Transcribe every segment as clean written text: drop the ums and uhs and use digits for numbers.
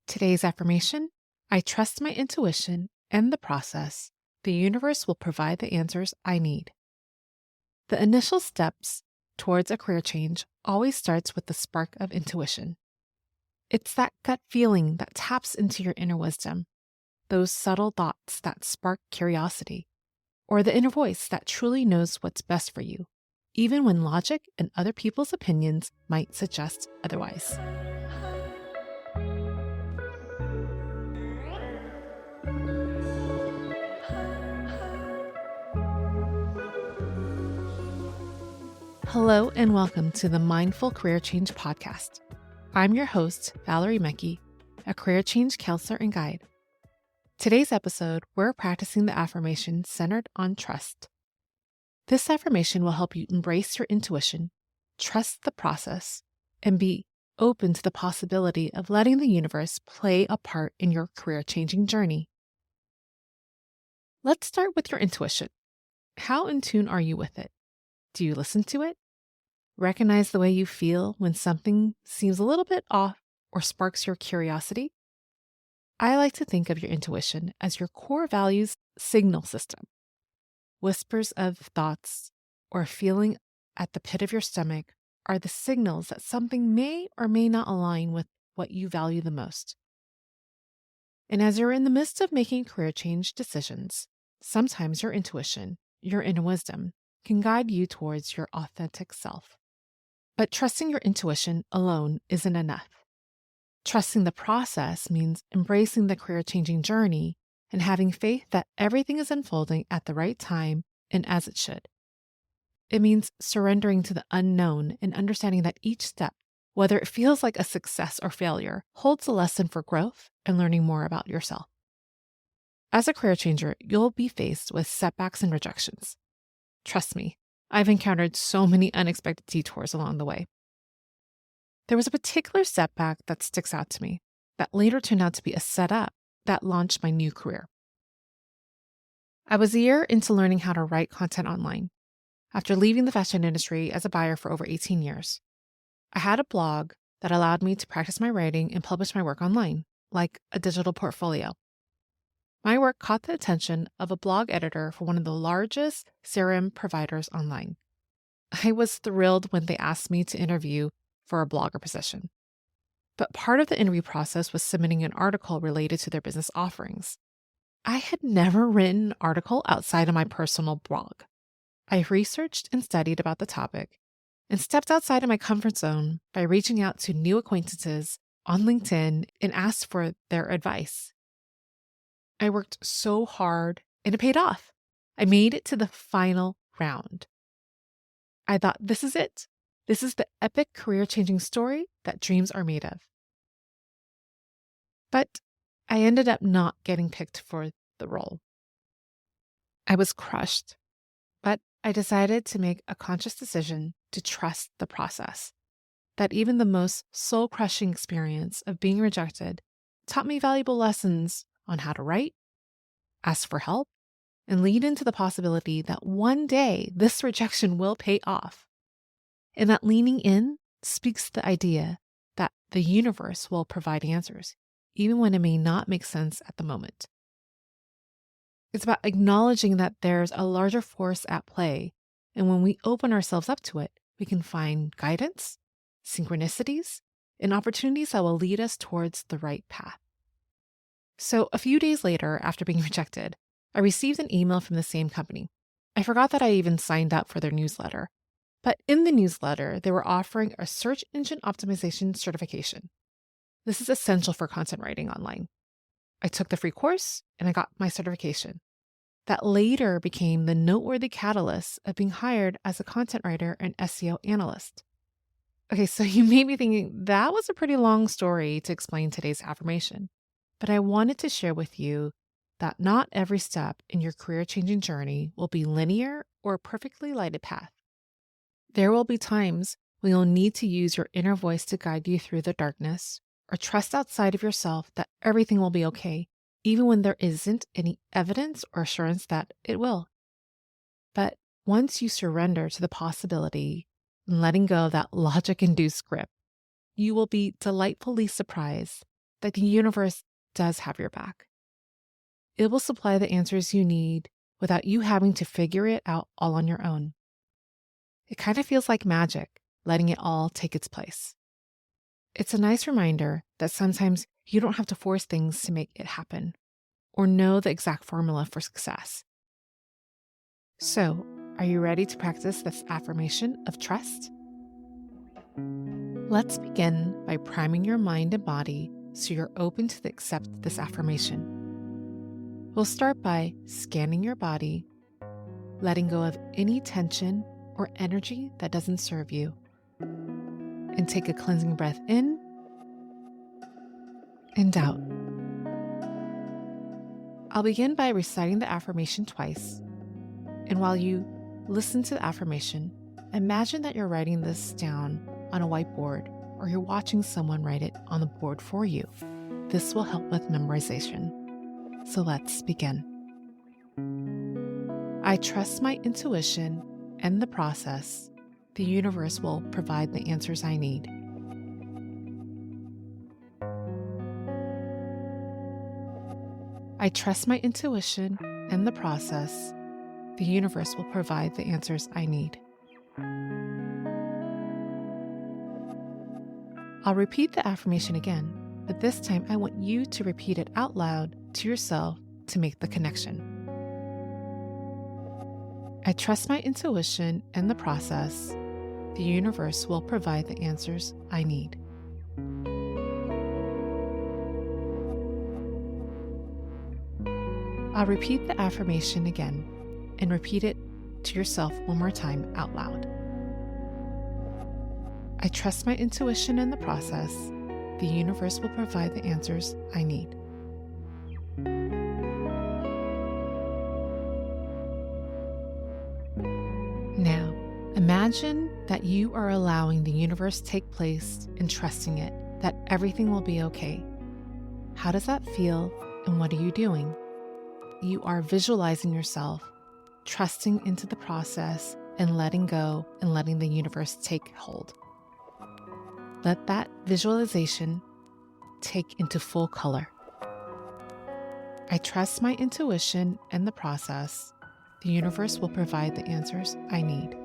Today's affirmation: I trust my intuition and the process. The universe will provide the answers I need. The initial steps towards a career change always starts with the spark of intuition. It's that gut feeling that taps into your inner wisdom, those subtle thoughts that spark curiosity, or the inner voice that truly knows what's best for you, even when logic and other people's opinions might suggest otherwise. Hello and welcome to the Mindful Career Change Podcast. I'm your host, Valerie Mekki, a career change counselor and guide. Today's episode, we're practicing the affirmation centered on trust. This affirmation will help you embrace your intuition, trust the process, and be open to the possibility of letting the universe play a part in your career-changing journey. Let's start with your intuition. How in tune are you with it? Do you listen to it? Recognize the way you feel when something seems a little bit off or sparks your curiosity? I like to think of your intuition as your core values signal system. Whispers of thoughts or a feeling at the pit of your stomach are the signals that something may or may not align with what you value the most. And as you're in the midst of making career change decisions, sometimes your intuition, your inner wisdom, can guide you towards your authentic self. But trusting your intuition alone isn't enough. Trusting the process means embracing the career-changing journey and having faith that everything is unfolding at the right time and as it should. It means surrendering to the unknown and understanding that each step, whether it feels like a success or failure, holds a lesson for growth and learning more about yourself. As a career changer, you'll be faced with setbacks and rejections. Trust me, I've encountered so many unexpected detours along the way. There was a particular setback that sticks out to me that later turned out to be a setup that launched my new career. I was a year into learning how to write content online. After leaving the fashion industry as a buyer for over 18 years, I had a blog that allowed me to practice my writing and publish my work online, like a digital portfolio. My work caught the attention of a blog editor for one of the largest CRM providers online. I was thrilled when they asked me to interview for a blogger position. But part of the interview process was submitting an article related to their business offerings. I had never written an article outside of my personal blog. I researched and studied about the topic and stepped outside of my comfort zone by reaching out to new acquaintances on LinkedIn and asked for their advice. I worked so hard and it paid off. I made it to the final round. I thought, this is it. This is the epic career-changing story that dreams are made of. But I ended up not getting picked for the role. I was crushed, but I decided to make a conscious decision to trust the process. That even the most soul-crushing experience of being rejected taught me valuable lessons on how to write, ask for help, and lead into the possibility that one day this rejection will pay off. And that leaning in speaks to the idea that the universe will provide answers, even when it may not make sense at the moment. It's about acknowledging that there's a larger force at play, and when we open ourselves up to it, we can find guidance, synchronicities, and opportunities that will lead us towards the right path. So a few days later, after being rejected, I received an email from the same company. I forgot that I even signed up for their newsletter. But in the newsletter, they were offering a search engine optimization certification. This is essential for content writing online. I took the free course and I got my certification. That later became the noteworthy catalyst of being hired as a content writer and SEO analyst. Okay, so you may be thinking that was a pretty long story to explain today's affirmation. But I wanted to share with you that not every step in your career-changing journey will be linear or a perfectly lighted path. There will be times when you'll need to use your inner voice to guide you through the darkness, or trust outside of yourself that everything will be okay, even when there isn't any evidence or assurance that it will. But once you surrender to the possibility and letting go of that logic-induced grip, you will be delightfully surprised that the universe does have your back. It will supply the answers you need without you having to figure it out all on your own. It kind of feels like magic, letting it all take its place. It's a nice reminder that sometimes you don't have to force things to make it happen or know the exact formula for success. So, are you ready to practice this affirmation of trust? Let's begin by priming your mind and body so you're open to accept this affirmation. We'll start by scanning your body, letting go of any tension or energy that doesn't serve you. And take a cleansing breath in and out. I'll begin by reciting the affirmation twice. And while you listen to the affirmation, imagine that you're writing this down on a whiteboard or you're watching someone write it on the board for you. This will help with memorization. So let's begin. I trust my intuition and the process. The universe will provide the answers I need. I trust my intuition and the process. The universe will provide the answers I need. I'll repeat the affirmation again, but this time I want you to repeat it out loud to yourself to make the connection. I trust my intuition and the process. The universe will provide the answers I need. I'll repeat the affirmation again and repeat it to yourself one more time out loud. I trust my intuition and the process. The universe will provide the answers I need. Now, imagine that you are allowing the universe to take place and trusting it, that everything will be okay. How does that feel and what are you doing? You are visualizing yourself, trusting into the process and letting go and letting the universe take hold. Let that visualization take into full color. I trust my intuition and the process. The universe will provide the answers I need.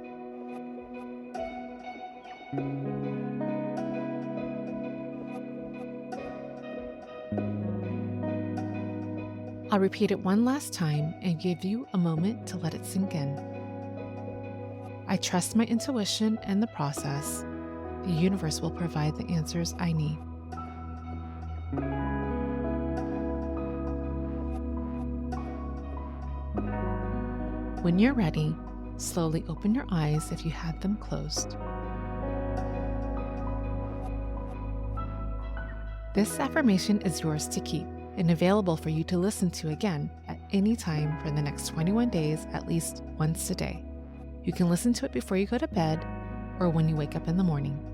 I'll repeat it one last time and give you a moment to let it sink in. I trust my intuition and the process. The universe will provide the answers I need. When you're ready, slowly open your eyes if you had them closed. This affirmation is yours to keep and available for you to listen to again at any time for the next 21 days, at least once a day. You can listen to it before you go to bed or when you wake up in the morning.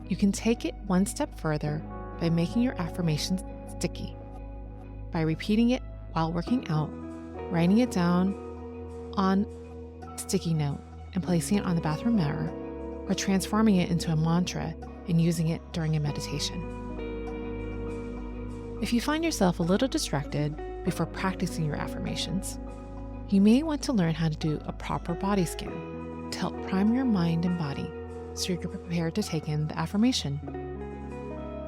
You can take it one step further by making your affirmations sticky. By repeating it while working out, writing it down on a sticky note and placing it on the bathroom mirror, or transforming it into a mantra and using it during a meditation. If you find yourself a little distracted before practicing your affirmations, you may want to learn how to do a proper body scan to help prime your mind and body so you're prepared to take in the affirmation.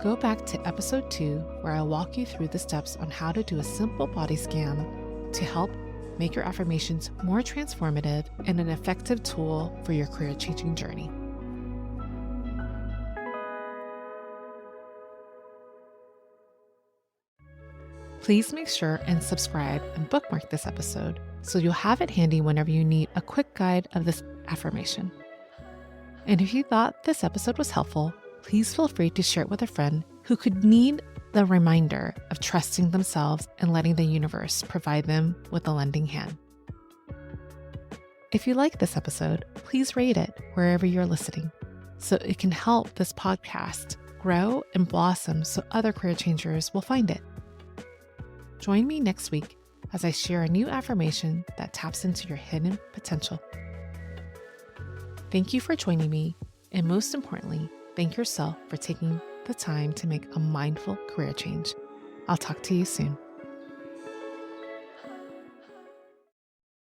Go back to episode 2 where I'll walk you through the steps on how to do a simple body scan to help make your affirmations more transformative and an effective tool for your career-changing journey. Please make sure and subscribe and bookmark this episode so you'll have it handy whenever you need a quick guide of this affirmation. And if you thought this episode was helpful, please feel free to share it with a friend who could need the reminder of trusting themselves and letting the universe provide them with a lending hand. If you like this episode, please rate it wherever you're listening so it can help this podcast grow and blossom so other career changers will find it. Join me next week as I share a new affirmation that taps into your hidden potential. Thank you for joining me, and most importantly, thank yourself for taking the time to make a mindful career change. I'll talk to you soon.